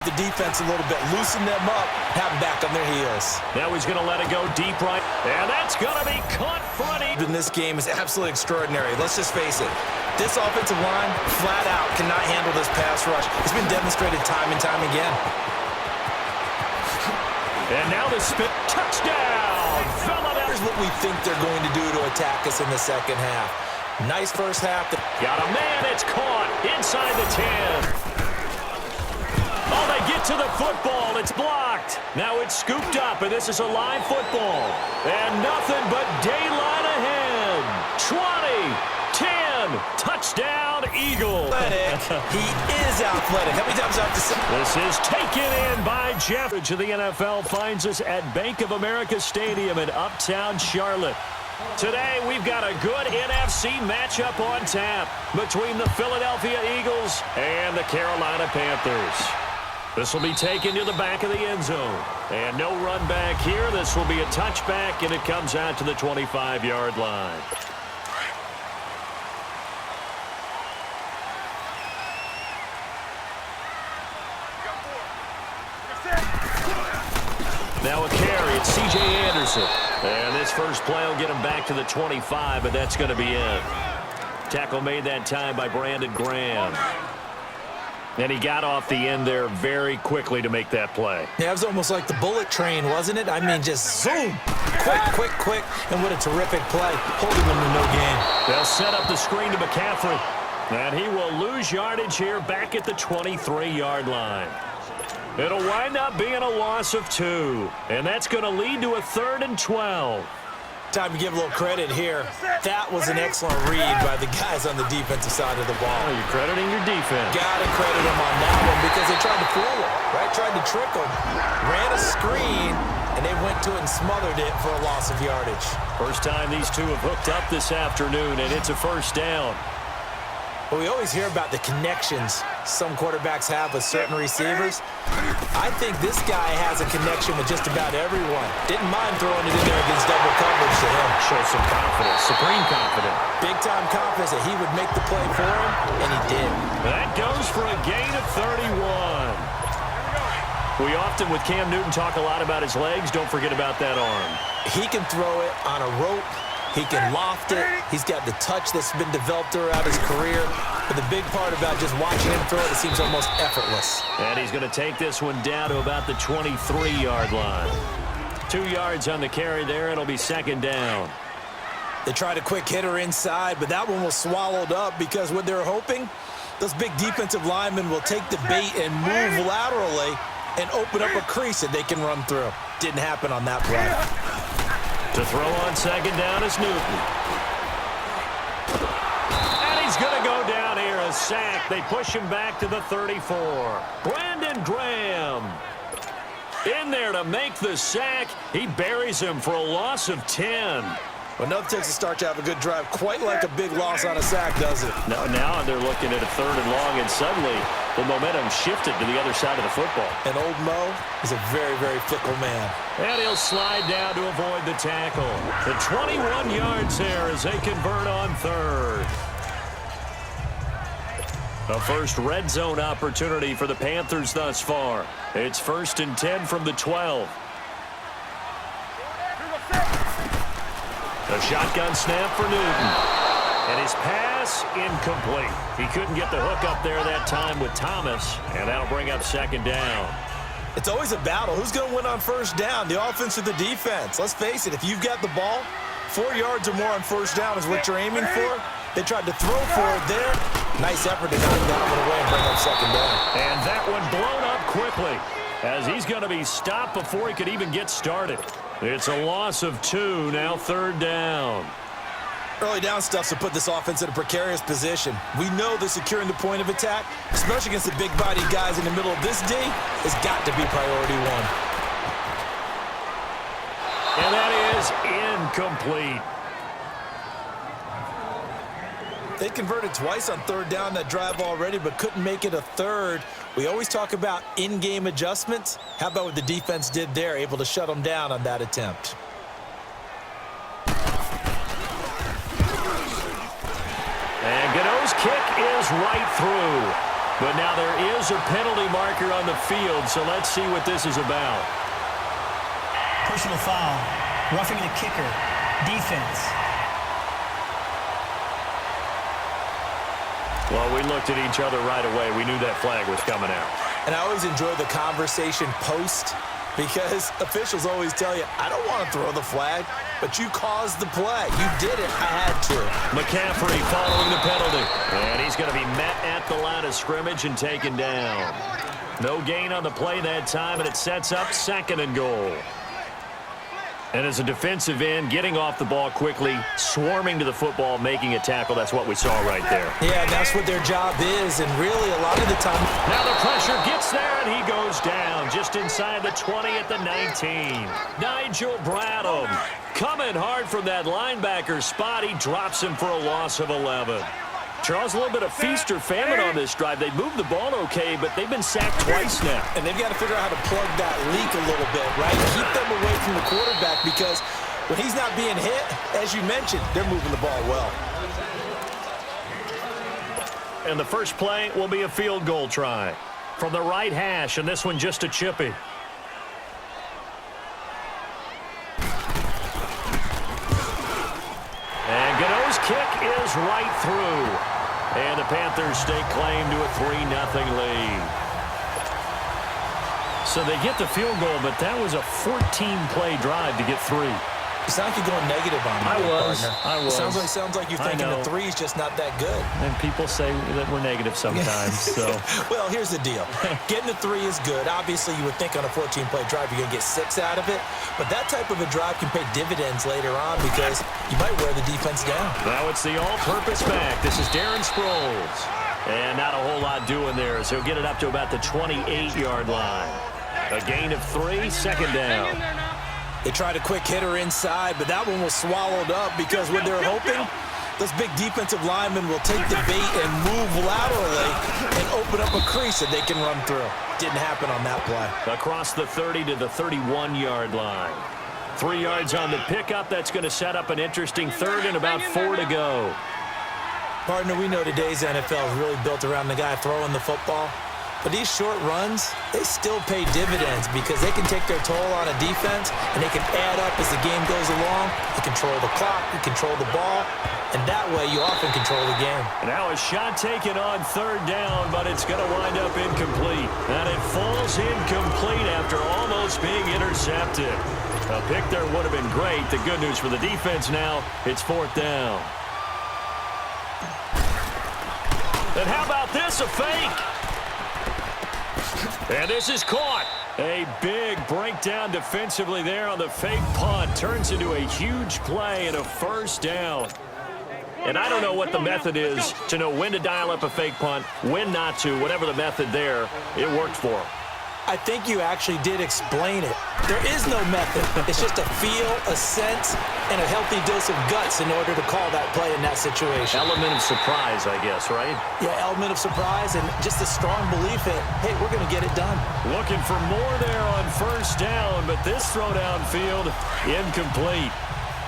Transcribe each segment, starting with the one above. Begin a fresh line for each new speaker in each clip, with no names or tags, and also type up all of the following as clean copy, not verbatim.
The defense a little bit, loosen them up, have them back on their heels.
Now he's going to let it go deep right, and that's going to be caught front.
In this game is absolutely extraordinary. Let's just face it. This offensive line, flat out, cannot handle this pass rush. It's been demonstrated time and time again.
And now the spin, touchdown!
Here's what we think they're going to do to attack us in the second half. Nice first half.
Got a man, it's caught inside the 10. Oh, they get to the football. It's blocked. Now it's scooped up, and this is a live football. And nothing but daylight ahead. 20, 10, touchdown, Eagle.
He is athletic. How many times do I have to say?
This is taken in by Jeff. The NFL finds us at Bank of America Stadium in Uptown Charlotte. Today, we've got a good NFC matchup on tap between the Philadelphia Eagles and the Carolina Panthers. This will be taken to the back of the end zone. And no run back here. This will be a touchback, and it comes out to the 25-yard line. Now a carry. It's C.J. Anderson. And this first play will get him back to the 25, but that's going to be it. Tackle made that time by Brandon Graham. And he got off the end there very quickly to make that play.
Yeah, it was almost like the bullet train, wasn't it? I mean, just zoom. Quick. And what a terrific play, holding them to no gain.
They'll set up the screen to McCaffrey. And he will lose yardage here back at the 23-yard line. It'll wind up being a loss of 2. And that's going to lead to a 3rd and 12.
Time to give a little credit here. That was an excellent read by the guys on the defensive side of the ball.
Oh, you're crediting your defense.
Got to credit them on that one because they tried to fool him, right? Tried to trick him. Ran a screen, and they went to it and smothered it for a loss of yardage.
First time these two have hooked up this afternoon, and it's a first down.
But we always hear about the connections some quarterbacks have with certain receivers. I think this guy has a connection with just about everyone. Didn't mind throwing it in there against double coverage to him.
Showed some confidence, supreme confidence.
Big-time confidence that he would make the play for him, and he did.
That goes for a gain of 31. We often, with Cam Newton, talk a lot about his legs. Don't forget about that arm.
He can throw it on a rope. He can loft it. He's got the touch that's been developed throughout his career. But the big part about just watching him throw it seems almost effortless.
And he's going to take this one down to about the 23-yard line. 2 yards on the carry there. It'll be second down.
They tried a quick hitter inside, but that one was swallowed up because what they're hoping, those big defensive linemen will take the bait and move laterally and open up a crease that they can run through. Didn't happen on that play.
To throw on second down is Newton. And he's going to go down here, a sack. They push him back to the 34. Brandon Graham in there to make the sack. He buries him for a loss of 10.
Well, nothing takes a start to have a good drive quite like a big loss on a sack, does it?
Now they're looking at a 3rd and long, and suddenly the momentum shifted to the other side of the football.
And old Mo is a very, very fickle man.
And he'll slide down to avoid the tackle. The 21 yards there as they convert on 3rd. A first red zone opportunity for the Panthers thus far. It's 1st and 10 from the 12. A shotgun snap for Newton. And his pass incomplete. He couldn't get the hook up there that time with Thomas, and that'll bring up second down.
It's always a battle. Who's going to win on first down, the offense or the defense? Let's face it, if you've got the ball, 4 yards or more on first down is what you're aiming for. They tried to throw for it there. Nice effort to knock that one away and bring up second down.
And that one blown up quickly as he's going to be stopped before he could even get started. It's a loss of 2, now 3rd down.
Early down stuff to put this offense in a precarious position. We know that securing the point of attack, especially against the big-bodied guys in the middle of this D, has got to be priority 1.
And that is incomplete.
They converted twice on 3rd down that drive already, but couldn't make it a 3rd. We always talk about in-game adjustments. How about what the defense did there, able to shut them down on that attempt?
And Gano's kick is right through. But now there is a penalty marker on the field, so let's see what this is about.
Personal foul. Roughing the kicker. Defense.
Well, we looked at each other right away. We knew that flag was coming out.
And I always enjoy the conversation post because officials always tell you, I don't want to throw the flag, but you caused the play. You did it. I had to.
McCaffrey following the penalty. And he's going to be met at the line of scrimmage and taken down. No gain on the play that time, and it sets up 2nd and goal. And as a defensive end, getting off the ball quickly, swarming to the football, making a tackle, that's what we saw right there.
Yeah, and that's what their job is, and really a lot of the time.
Now the pressure gets there, and he goes down just inside the 20 at the 19. Nigel Bradham coming hard from that linebacker spot. He drops him for a loss of 11. Charles, a little bit of feast or famine on this drive. They moved the ball okay, but they've been sacked twice now.
And they've got to figure out how to plug that leak a little bit, right? Keep them away from the quarterback because when he's not being hit, as you mentioned, they're moving the ball well.
And the first play will be a field goal try from the right hash, and this one just a chippy. And Gano's kick is right through. And the Panthers stake claim to a 3-0 lead. So they get the field goal, but that was a 14-play drive to get 3.
It's not like you're going negative on me,
I was.
Sounds like you're thinking the 3's just not that good.
And people say that we're negative sometimes. So,
well, here's the deal. Getting the 3 is good. Obviously, you would think on a 14-play drive you're going to get 6 out of it. But that type of a drive can pay dividends later on because you might wear the defense down.
Now it's the all-purpose back. This is Darren Sproles. And not a whole lot doing there as he'll get it up to about the 28-yard line. A gain of 3, 2nd down.
They tried a quick hitter inside, but that one was swallowed up because what they're hoping, those big defensive linemen will take the bait and move laterally and open up a crease that they can run through. Didn't happen on that play.
Across the 30 to the 31-yard line. 3 yards on the pickup. That's going to set up an interesting 3rd and about 4 to go.
Partner, we know today's NFL is really built around the guy throwing the football. But these short runs, they still pay dividends because they can take their toll on a defense and they can add up as the game goes along. You control the clock, you control the ball, and that way you often control the game.
Now a shot taken on 3rd down, but it's going to wind up incomplete. And it falls incomplete after almost being intercepted. A pick there would have been great. The good news for the defense now, it's 4th down. And how about this, a fake? And this is caught. A big breakdown defensively there on the fake punt. Turns into a huge play and a 1st down. And I don't know what the method is to know when to dial up a fake punt, when not to. Whatever the method there, it worked for him.
I think you actually did explain it. There is no method. It's just a feel, a sense, and a healthy dose of guts in order to call that play in that situation.
Element of surprise, I guess, right?
Yeah, element of surprise and just a strong belief that, hey, we're going to get it done.
Looking for more there on 1st down, but this throw downfield, incomplete.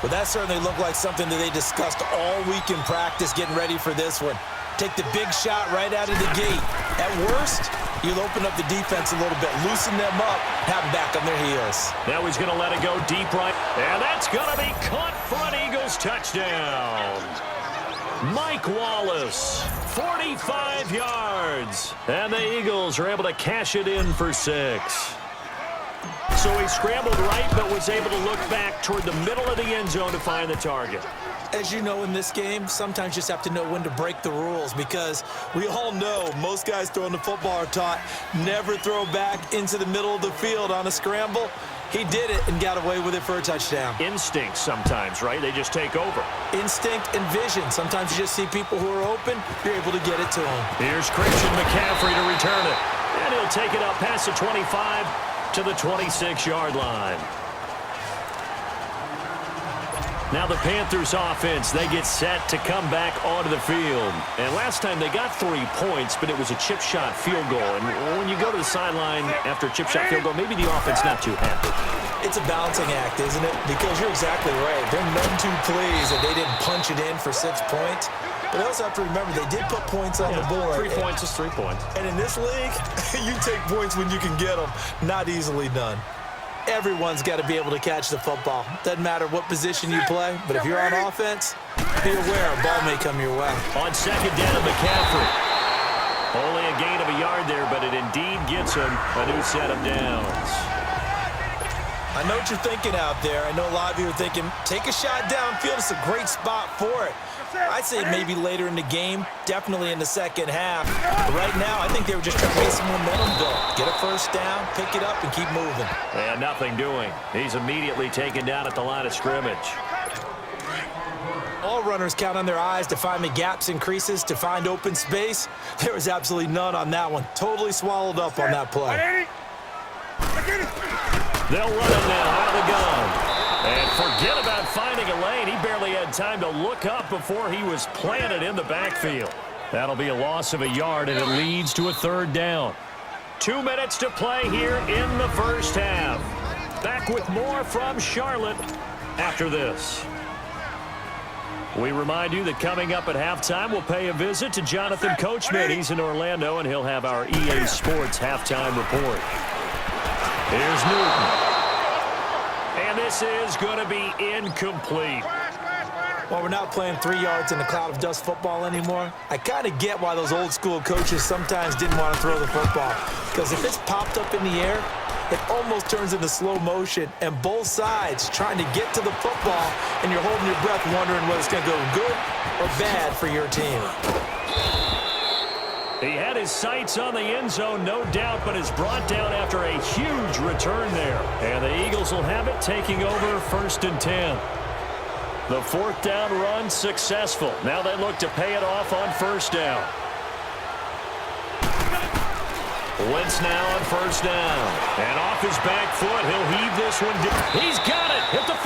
Well, that certainly looked like something that they discussed all week in practice getting ready for this one. Take the big shot right out of the gate. At worst, you'll open up the defense a little bit, loosen them up, have them back on their heels.
Now he's going to let it go deep right. And that's going to be caught for an Eagles touchdown. Mike Wallace, 45 yards. And the Eagles are able to cash it in for 6. So he scrambled right, but was able to look back toward the middle of the end zone to find the target.
As you know in this game, sometimes you just have to know when to break the rules because we all know most guys throwing the football are taught never throw back into the middle of the field on a scramble. He did it and got away with it for a touchdown.
Instinct sometimes, right? They just take over.
Instinct and vision. Sometimes you just see people who are open, you're able to get it to them.
Here's Christian McCaffrey to return it. And he'll take it up past the 25 to the 26-yard line. Now the Panthers offense, they get set to come back onto the field. And last time they got 3 points, but it was a chip shot field goal. And when you go to the sideline after a chip shot field goal, maybe the offense not too happy.
It's a balancing act, isn't it? Because you're exactly right. They're none too pleased that they didn't punch it in for 6 points. But they also have to remember they did put points on the board.
3 points is 3 points.
And in this league, you take points when you can get them. Not easily done. Everyone's got to be able to catch the football. Doesn't matter what position you play, but if you're on offense, be aware a ball may come your way.
On second down, McCaffrey. Only a gain of a yard there, but it indeed gets him a new set of downs.
I know what you're thinking out there. I know a lot of you are thinking, take a shot downfield. It's a great spot for it. I'd say maybe later in the game, definitely in the second half. But right now, I think they were just trying to get some momentum built. Get a first down, pick it up, and keep moving.
And nothing doing. He's immediately taken down at the line of scrimmage.
All runners count on their eyes to find the gaps and creases, to find open space. There was absolutely none on that one. Totally swallowed up on that play.
They'll run him now out of the gun. And forget about finding a lane. He barely had time to look up before he was planted in the backfield. That'll be a loss of a yard, and it leads to a third down. 2 minutes to play here in the first half. Back with more from Charlotte after this. We remind you that coming up at halftime, we'll pay a visit to Jonathan Coachman. He's in Orlando, and he'll have our EA Sports halftime report. Here's Newton. And this is going to be incomplete.
Well, we're not playing 3 yards in a cloud of dust football anymore. I kind of get why those old school coaches sometimes didn't want to throw the football. Because if it's popped up in the air, it almost turns into slow motion. And both sides trying to get to the football, and you're holding your breath wondering whether it's going to go good or bad for your team.
He had his sights on the end zone, no doubt, but is brought down after a huge return there. And the Eagles will have it, taking over 1st and 10. The fourth down run successful. Now they look to pay it off on first down. Wentz now on first down. And off his back foot, he'll heave this one. He's got it at the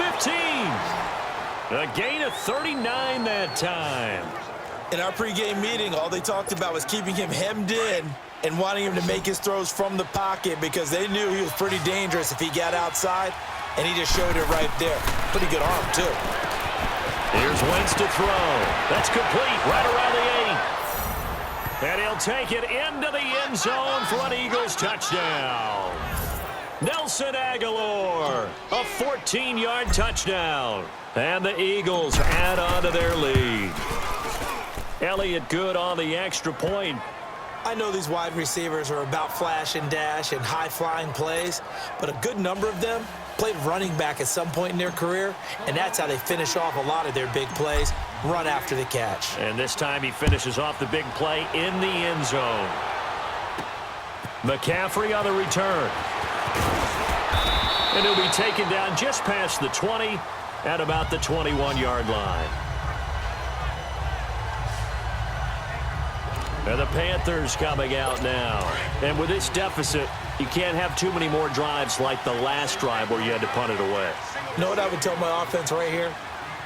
15. A gain of 39 that time.
In our pregame meeting, all they talked about was keeping him hemmed in and wanting him to make his throws from the pocket because they knew he was pretty dangerous if he got outside, and he just showed it right there. Pretty good arm, too.
Here's Wentz to throw. That's complete right around the 8. And he'll take it into the end zone for an Eagles touchdown. Nelson Aguilar, a 14-yard touchdown. And the Eagles add on to their lead. Elliott good on the extra point.
I know these wide receivers are about flash and dash and high-flying plays, but a good number of them played running back at some point in their career, and that's how they finish off a lot of their big plays, run after the catch.
And this time he finishes off the big play in the end zone. McCaffrey on the return. And he'll be taken down just past the 20 at about the 21-yard line. And the Panthers coming out now. And with this deficit, you can't have too many more drives like the last drive where you had to punt it away.
You know what I would tell my offense right here?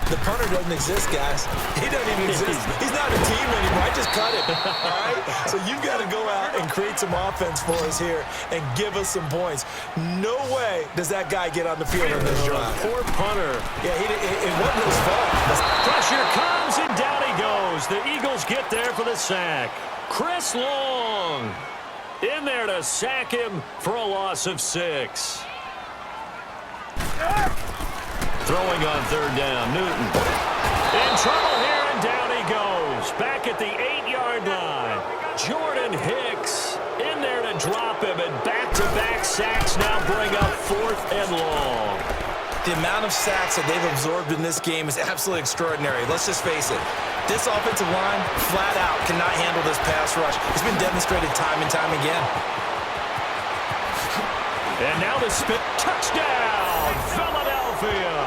The punter doesn't exist, guys. He doesn't even exist. He's not a team anymore. I just cut him. All right? So you've got to go out and create some offense for us here and give us some points. No way does that guy get on the field on this drive.
Poor punter.
Yeah, it wasn't his fault.
Pressure comes, and down he goes. The Eagles get there for the sack. Chris Long in there to sack him for a loss of 6. Throwing on third down, Newton. In trouble here, and down he goes. Back at the 8-yard line. Jordan Hicks in there to drop him, and back-to-back sacks now bring up 4th and long.
The amount of sacks that they've absorbed in this game is absolutely extraordinary. Let's just face it. This offensive line, flat out, cannot handle this pass rush. It's been demonstrated time and time again.
And now the spin. Touchdown, Philadelphia.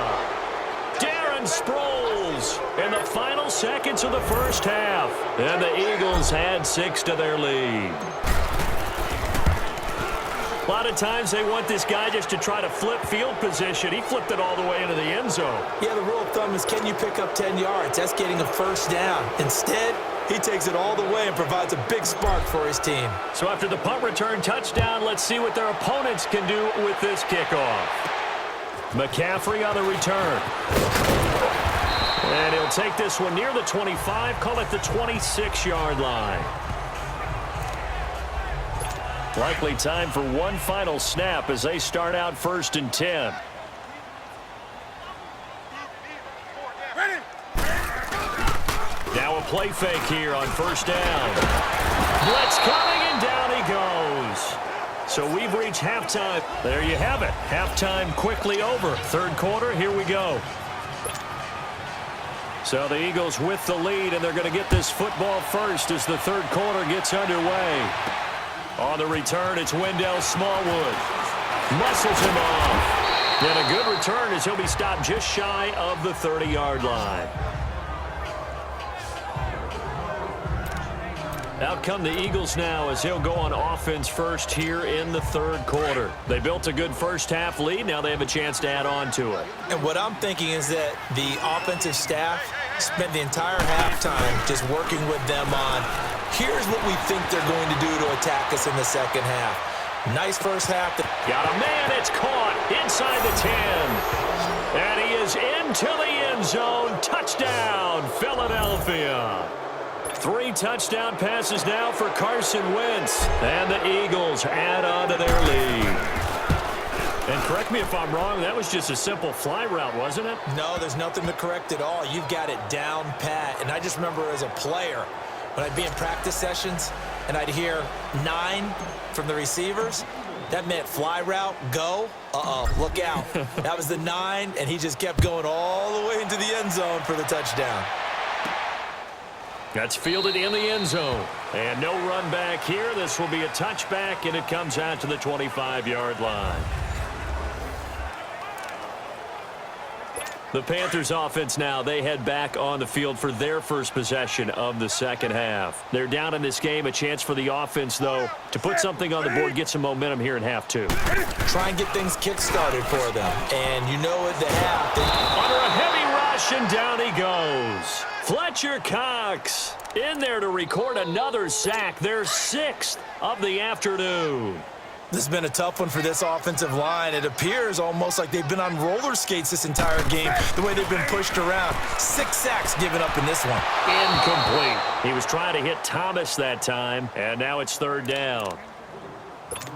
Darren Sproles in the final seconds of the first half. And the Eagles had 6 to their lead. A lot of times they want this guy just to try to flip field position. He flipped it all the way into the end zone.
Yeah, the rule of thumb is, can you pick up 10 yards? That's getting a first down. Instead, he takes it all the way and provides a big spark for his team.
So after the punt return touchdown, let's see what their opponents can do with this kickoff. McCaffrey on the return. And he'll take this one near the 25, call it the 26-yard line. Likely time for one final snap as they start out 1st and 10. Now a play fake here on 1st down. Blitz coming, and down he goes. So we've reached halftime. There you have it. Halftime quickly over. 3rd quarter, here we go. So the Eagles with the lead, and they're going to get this football first as the 3rd quarter gets underway. On the return, it's Wendell Smallwood. Muscles him off. And a good return as he'll be stopped just shy of the 30-yard line. Out come the Eagles now as he'll go on offense first here in the 3rd quarter. They built a good first-half lead. Now they have a chance to add on to it.
And what I'm thinking is that the offensive staff spent the entire halftime just working with them on, here's what we think they're going to do to attack us in the 2nd half. Nice first half.
Got a man. It's caught inside the 10. And he is into the end zone. Touchdown, Philadelphia. 3 touchdown passes now for Carson Wentz. And the Eagles add on to their lead. And correct me if I'm wrong, that was just a simple fly route, wasn't it?
No, there's nothing to correct at all. You've got it down pat. And I just remember as a player, when I'd be in practice sessions and I'd hear 9 from the receivers, that meant fly route, go. Look out. That was the 9, and he just kept going all the way into the end zone for the touchdown.
That's fielded in the end zone. And no run back here. This will be a touchback, and it comes out to the 25-yard line. The Panthers offense now, they head back on the field for their first possession of the 2nd half. They're down in this game. A chance for the offense, though, to put something on the board, get some momentum here in half 2.
Try and get things kick-started for them. And you know at the half,
under a heavy rush, and down he goes. Fletcher Cox in there to record another sack, their 6th of the afternoon.
this has been a tough one for this offensive line. It appears almost like they've been on roller skates this entire game, the way they've been pushed around. 6 sacks given up in this one.
Incomplete. He was trying to hit Thomas that time, and now it's 3rd down.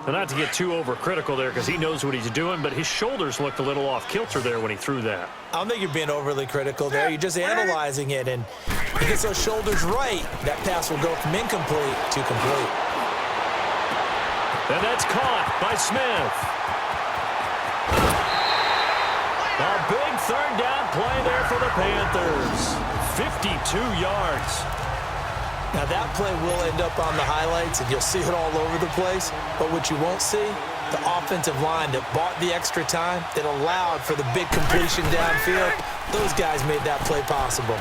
And not to get too overcritical there because he knows what he's doing, but his shoulders looked a little off kilter there when he threw that.
I don't think you're being overly critical there. You're just analyzing it, and if he gets those shoulders right, that pass will go from incomplete to complete.
And that's caught by Smith. A big 3rd down play there for the Panthers. 52 yards.
Now, that play will end up on the highlights, and you'll see it all over the place. But what you won't see, the offensive line that bought the extra time, that allowed for the big completion downfield, those guys made that play possible.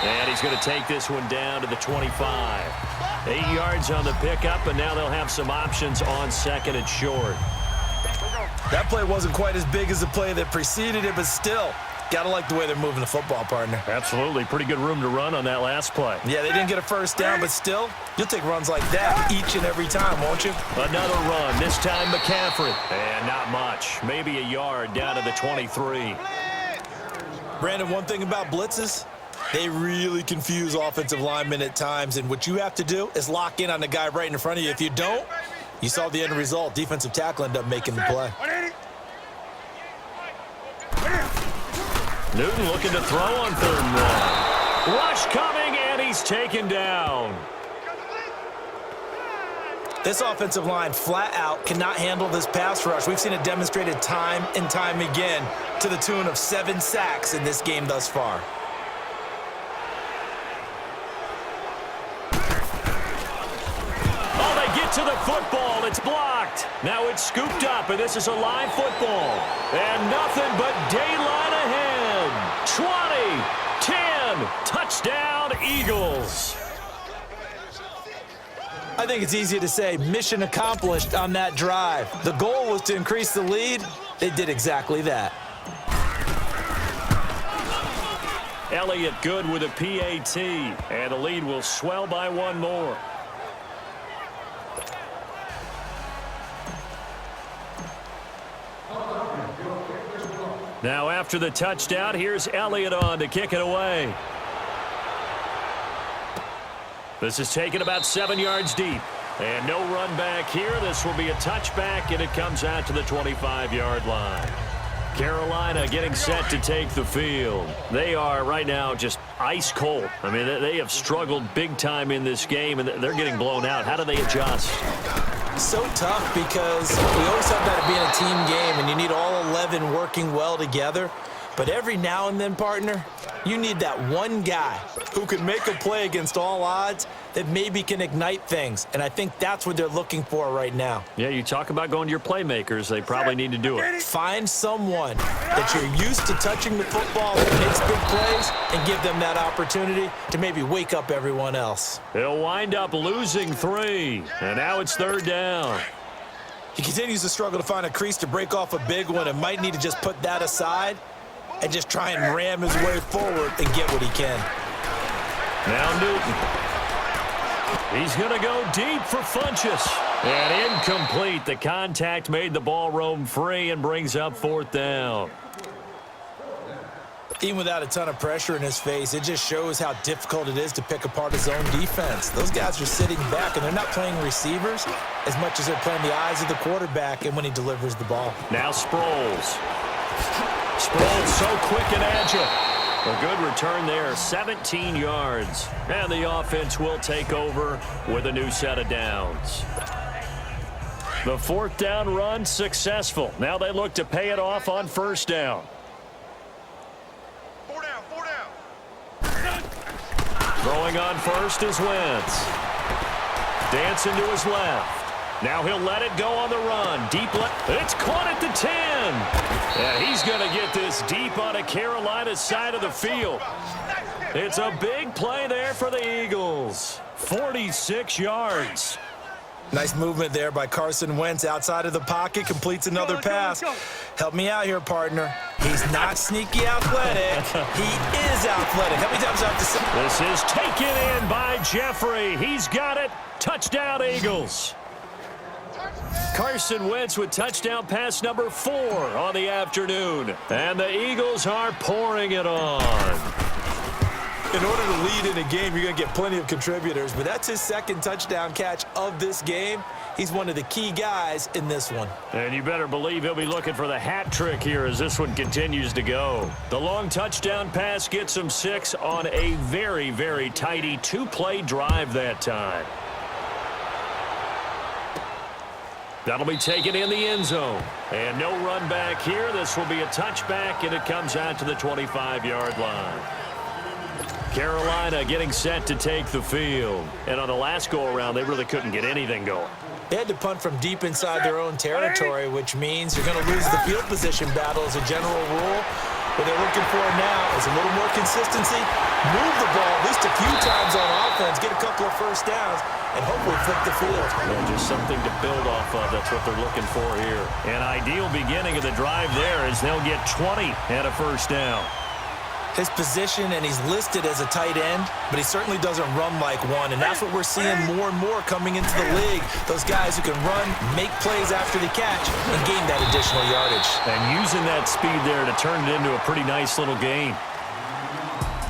And he's going to take this one down to the 25. 8 yards on the pickup, and now they'll have some options on 2nd and short.
That play wasn't quite as big as the play that preceded it, but still, got to like the way they're moving the football, partner.
Absolutely. Pretty good room to run on that last play.
Yeah, they didn't get a first down, but still, you'll take runs like that each and every time, won't you?
Another run, this time McCaffrey. And not much. Maybe a yard down to the 23.
Brandon, one thing about blitzes, they really confuse offensive linemen at times, and what you have to do is lock in on the guy right in front of you. If you don't, you saw the end result. Defensive tackle ended up making the play.
Newton looking to throw on 3rd and 1. Rush coming, and he's taken down.
This offensive line flat out cannot handle this pass rush. We've seen it demonstrated time and time again to the tune of 7 sacks in this game thus far.
Oh, they get to the football. It's blocked. Now it's scooped up, and this is a live football. And nothing but daylight ahead. 20, 10, touchdown, Eagles.
I think it's easy to say mission accomplished on that drive. The goal was to increase the lead. They did exactly that.
Elliott good with a PAT, and the lead will swell by 1 more. Now after the touchdown, here's Elliott on to kick it away. This is taken about 7 yards deep. And no run back here. This will be a touchback, and it comes out to the 25-yard line. Carolina getting set to take the field. They are right now just ice cold. I mean, they have struggled big time in this game, and they're getting blown out. How do they adjust?
So tough because we always have that being a team game, and you need all 11 working well together. But every now and then, partner, you need that one guy who can make a play against all odds that maybe can ignite things. And I think that's what they're looking for right now.
Yeah, you talk about going to your playmakers. They probably need to do it.
Find someone that you're used to touching the football that makes big plays and give them that opportunity to maybe wake up everyone else.
They'll wind up losing 3. And now it's 3rd down.
He continues to struggle to find a crease to break off a big one and might need to just put that aside and just try and ram his way forward and get what he can.
Now Newton. He's going to go deep for Funchess. And incomplete. The contact made the ball roam free and brings up 4th down.
Even without a ton of pressure in his face, it just shows how difficult it is to pick apart his own defense. Those guys are sitting back, and they're not playing receivers as much as they're playing the eyes of the quarterback and when he delivers the ball.
Now Sproles. Sproles so quick and agile. A good return there, 17 yards. And the offense will take over with a new set of downs. The 4th down run successful. Now they look to pay it off on 1st down.
4 down.
Throwing on 1st is Wentz. Dancing to his left. Now he'll let it go on the run. Deep left. It's caught at the 10. And he's going to get this deep on a Carolina side of the field. It's a big play there for the Eagles. 46 yards.
Nice movement there by Carson Wentz outside of the pocket. Completes another pass. Help me out here, partner. He's not sneaky athletic. He is athletic. How many times do I have to say?
This is taken in by Jeffrey. He's got it. Touchdown, Eagles. Carson Wentz with touchdown pass number 4 on the afternoon. And the Eagles are pouring it on.
In order to lead in a game, you're going to get plenty of contributors, but that's his 2nd touchdown catch of this game. He's one of the key guys in this one.
And you better believe he'll be looking for the hat trick here as this one continues to go. The long touchdown pass gets him 6 on a very, very tidy 2-play drive that time. That'll be taken in the end zone. And no run back here. This will be a touchback, and it comes out to the 25-yard line. Carolina getting set to take the field. And on the last go-around, they really couldn't get anything going.
They had to punt from deep inside their own territory, which means you're going to lose the field position battle as a general rule. What they're looking for now is a little more consistency, move the ball at least a few times on offense, get a couple of 1st downs, and hopefully flip the field.
Yeah, just something to build off of. That's what they're looking for here. An ideal beginning of the drive there is they'll get 20 and a 1st down.
His position, and he's listed as a tight end, but he certainly doesn't run like one, and that's what we're seeing more and more coming into the league. Those guys who can run, make plays after the catch, and gain that additional yardage.
And using that speed there to turn it into a pretty nice little game.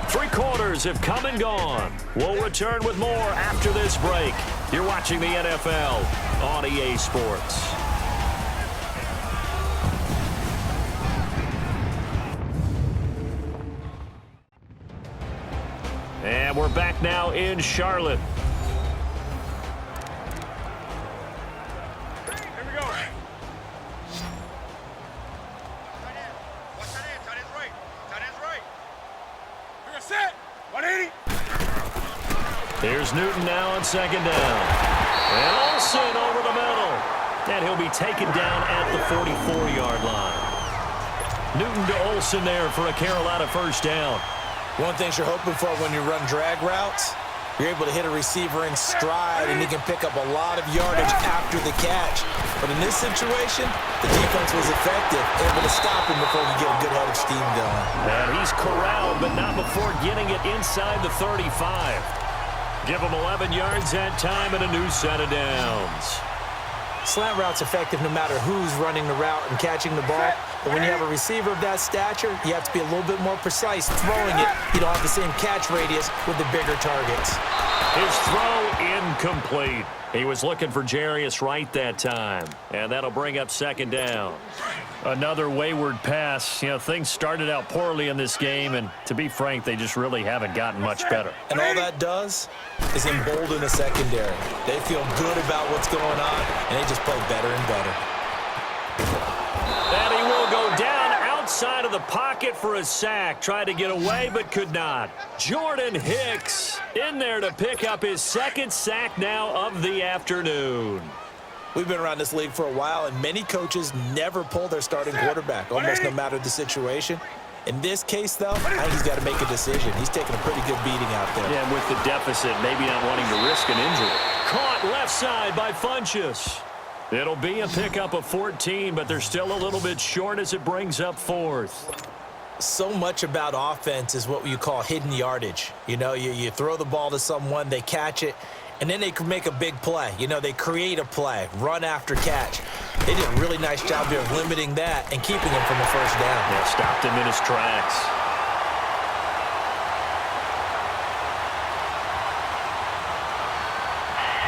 3 quarters have come and gone. We'll return with more after this break. You're watching the NFL on EA Sports. And we're back now in Charlotte.
Here we go. Tight end. Watch tight end. Tight end's right. Tight end's right. We're set. 180.
Here's Newton now on 2nd down. And Olsen over the middle. And he'll be taken down at the 44-yard line. Newton to Olsen there for a Carolina 1st down.
One thing you're hoping for when you run drag routes, you're able to hit a receiver in stride, and he can pick up a lot of yardage after the catch. But in this situation, the defense was effective, able to stop him before he get a good head of steam going.
And he's corralled, but not before getting it inside the 35. Give him 11 yards that time and a new set of downs.
Slant route's effective no matter who's running the route and catching the ball. But when you have a receiver of that stature, you have to be a little bit more precise throwing it. You don't have the same catch radius with the bigger targets.
His throw incomplete. He was looking for Jarius Wright that time, and that'll bring up second down. Another wayward pass. You know, things started out poorly in this game, and to be frank, they just really haven't gotten much better.
And all that does is embolden the secondary. They feel good about what's going on, and they just play better and better.
And he will go down outside of the pocket for a sack. Tried to get away, but could not. Jordan Hicks in there to pick up his second sack now of the afternoon.
We've been around this league for a while, and many coaches never pull their starting quarterback, almost no matter the situation. In this case, though, I think he's got to make a decision. He's taking a pretty good beating out there.
Yeah, and with the deficit, maybe not wanting to risk an injury. Caught left side by Funchess. It'll be a pickup of 14, but they're still a little bit short as it brings up fourth.
So much about offense is what you call hidden yardage. You know, you throw the ball to someone, they catch it, and then they can make a big play. You know, they create a play, run after catch. They did a really nice job there of limiting that and keeping him from the first down.
Yeah, stopped him in his tracks.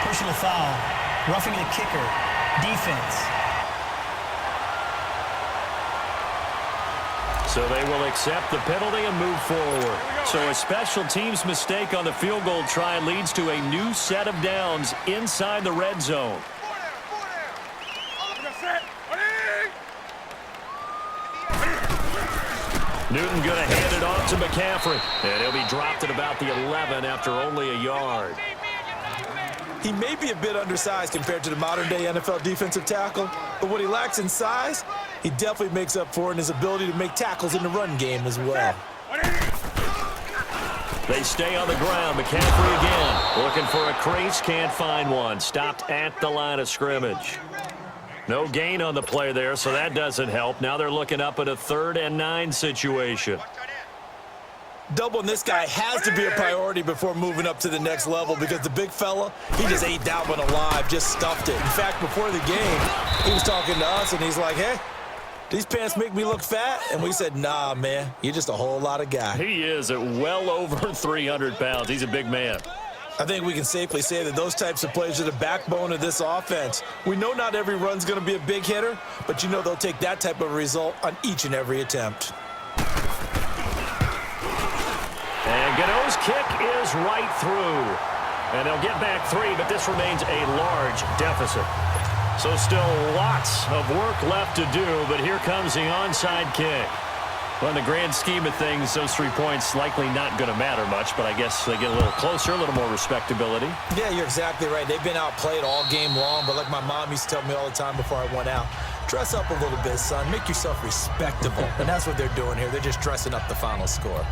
Personal foul. Roughing the kicker. Defense.
So they will accept the penalty and move forward. So a special teams mistake on the field goal try leads to a new set of downs inside the red zone. Newton going to hand it off to McCaffrey. And he'll be dropped at about the 11 after only a yard.
He may be a bit undersized compared to the modern-day NFL defensive tackle, but what he lacks in size, he definitely makes up for in his ability to make tackles in the run game as well.
They stay on the ground. McCaffrey again. Looking for a crease. Can't find one. Stopped at the line of scrimmage. No gain on the play there, so that doesn't help. Now they're looking up at a 3rd and 9 situation.
Doubling this guy has to be a priority before moving up to the next level because the big fella, he just ate that one alive, just stuffed it. In fact, before the game, he was talking to us, and he's like, hey, these pants make me look fat? And we said, nah, man, you're just a whole lot of guy.
He is at well over 300 pounds. He's a big man.
I think we can safely say that those types of plays are the backbone of this offense. We know not every run's going to be a big hitter, but you know they'll take that type of result on each and every attempt.
And Gano's kick is right through. And they'll get back 3, but this remains a large deficit. So still lots of work left to do, but here comes the onside kick. Well, in the grand scheme of things, those 3 points likely not going to matter much, but I guess they get a little closer, a little more respectability.
Yeah, you're exactly right. They've been outplayed all game long, but like my mom used to tell me all the time before I went out, dress up a little bit, son. Make yourself respectable. And that's what they're doing here. They're just dressing up the final score.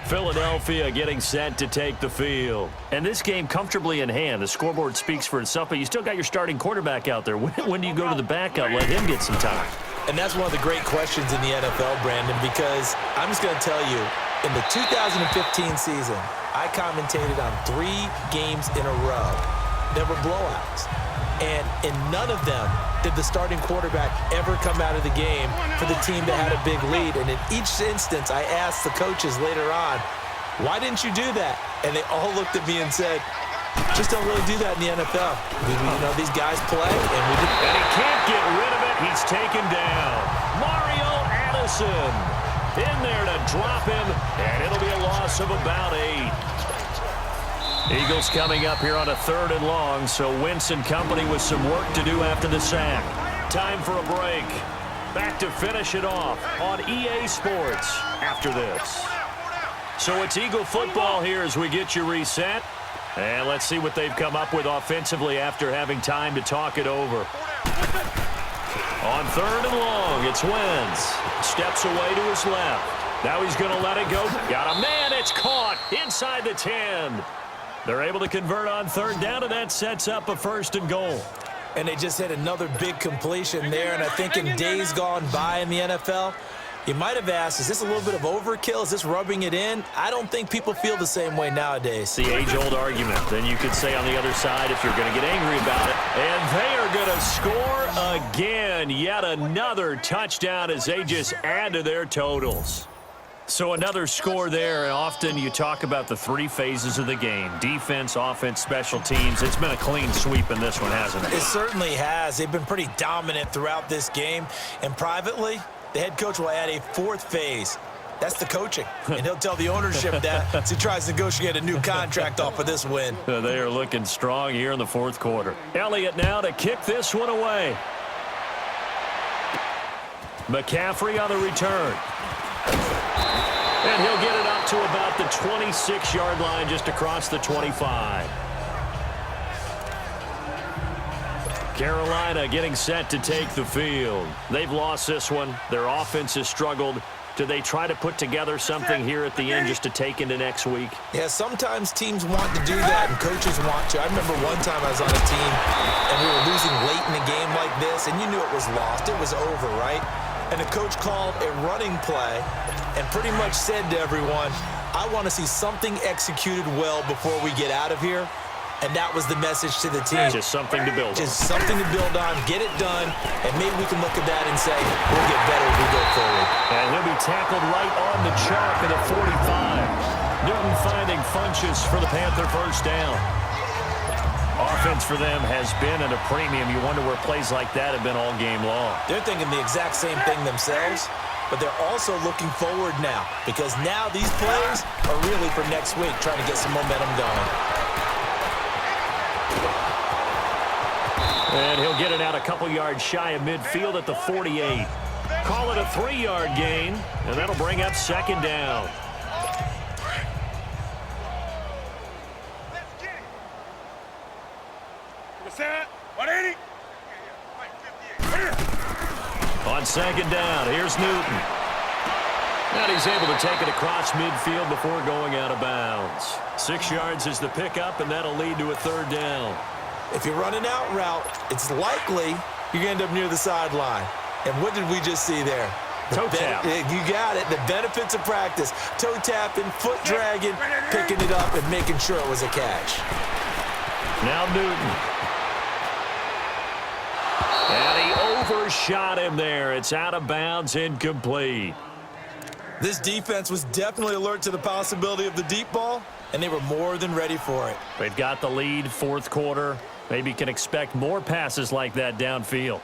Philadelphia getting set to take the field. And this game comfortably in hand. The scoreboard speaks for itself, but you still got your starting quarterback out there. When do you go to the backup? Let him get some time.
And that's one of the great questions in the NFL, Brandon, because I'm just going to tell you, in the 2015 season, I commentated on 3 games in a row. There were blowouts. And in none of them did the starting quarterback ever come out of the game for the team that had a big lead. And in each instance, I asked the coaches later on, why didn't you do that? And they all looked at me and said, just don't really do that in the NFL. You know, these guys play, and we did.
And he can't get rid of it. He's taken down. Mario Addison in there to drop him, and it'll be a loss of about 8. Eagles coming up here on a 3rd and long, so Wentz and company with some work to do after the sack. Time for a break. Back to finish it off on EA Sports after this. So it's Eagle football here as we get you reset. And let's see what they've come up with offensively after having time to talk it over. On 3rd and long, it's Wentz. Steps away to his left. Now he's going to let it go. Got a man. It's caught inside the 10. They're able to convert on 3rd down, and that sets up a 1st and goal.
And they just hit another big completion there, and I think in days gone by in the NFL, You might have asked, is this a little bit of overkill? Is this rubbing it in? I don't think people feel the same way nowadays.
The age-old argument. Then you could say on the other side if you're going to get angry about it. And they are going to score again. Yet another touchdown as they just add to their totals. So another score there, and often you talk about the three phases of the game. Defense, offense, special teams. It's been a clean sweep in this one, hasn't it?
It certainly has. They've been pretty dominant throughout this game. And privately, the head coach will add a fourth phase. That's the coaching. And he'll tell the ownership that as he tries to negotiate a new contract off of this win.
They are looking strong here in the fourth quarter. Elliott now to kick this one away. McCaffrey on the return. And he'll get it up to about the 26-yard line, just across the 25. Carolina getting set to take the field. They've lost this one. Their offense has struggled. Do they try to put together something here at the end just to take into next week?
Yeah, sometimes teams want to do that and coaches want to. I remember one time I was on a team and we were losing late in a game like this, and you knew it was lost. It was over, right? And the coach called a running play and pretty much said to everyone, I want to see something executed well before we get out of here. And that was the message to the team.
Just something to build on.
Just something to build on, get it done, and maybe we can look at that and say, we'll get better as we go forward.
And he'll be tackled right on the chalk at the 45. Newton finding Funchess for the Panther first down. Offense for them has been at a premium. You wonder where plays like that have been all game long.
They're thinking the exact same thing themselves, but they're also looking forward now because now these plays are really for next week, trying to get some momentum going.
And he'll get it out a couple yards shy of midfield at the 48. Call it a 3-yard gain, and that'll bring up second down. On second down, here's Newton. And he's able to take it across midfield before going out of bounds. 6 yards is the pickup, and that'll lead to a third down.
If you run an out route, it's likely you're going to end up near the sideline. And what did we just see there?
Toe tap.
You got it. The benefits of practice. Toe tapping, foot dragging, picking it up, and making sure it was a catch.
Now Newton. And he overshot him there. It's out of bounds, incomplete.
This defense was definitely alert to the possibility of the deep ball, and they were more than ready for it.
They've got the lead, fourth quarter. Maybe can expect more passes like that downfield.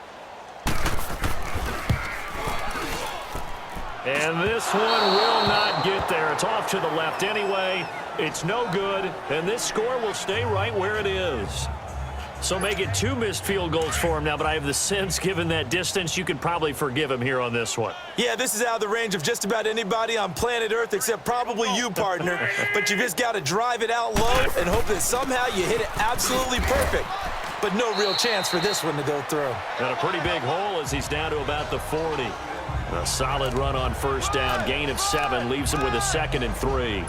And this one will not get there. It's off to the left anyway. It's no good, and this score will stay right where it is. So make it 2 missed field goals for him now, but I have the sense, given that distance, you could probably forgive him here on this one.
Yeah, this is out of the range of just about anybody on planet Earth except probably you, partner. But you just got to drive it out low and hope that somehow you hit it absolutely perfect. But no real chance for this one to go through.
And a pretty big hole as he's down to about the 40. A solid run on first down. Gain of 7 leaves him with a 2nd and 3.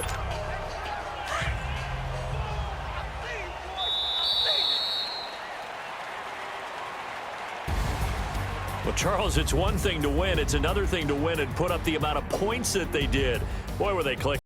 Well, Charles, it's one thing to win. It's another thing to win and put up the amount of points that they did. Boy, were they clicking.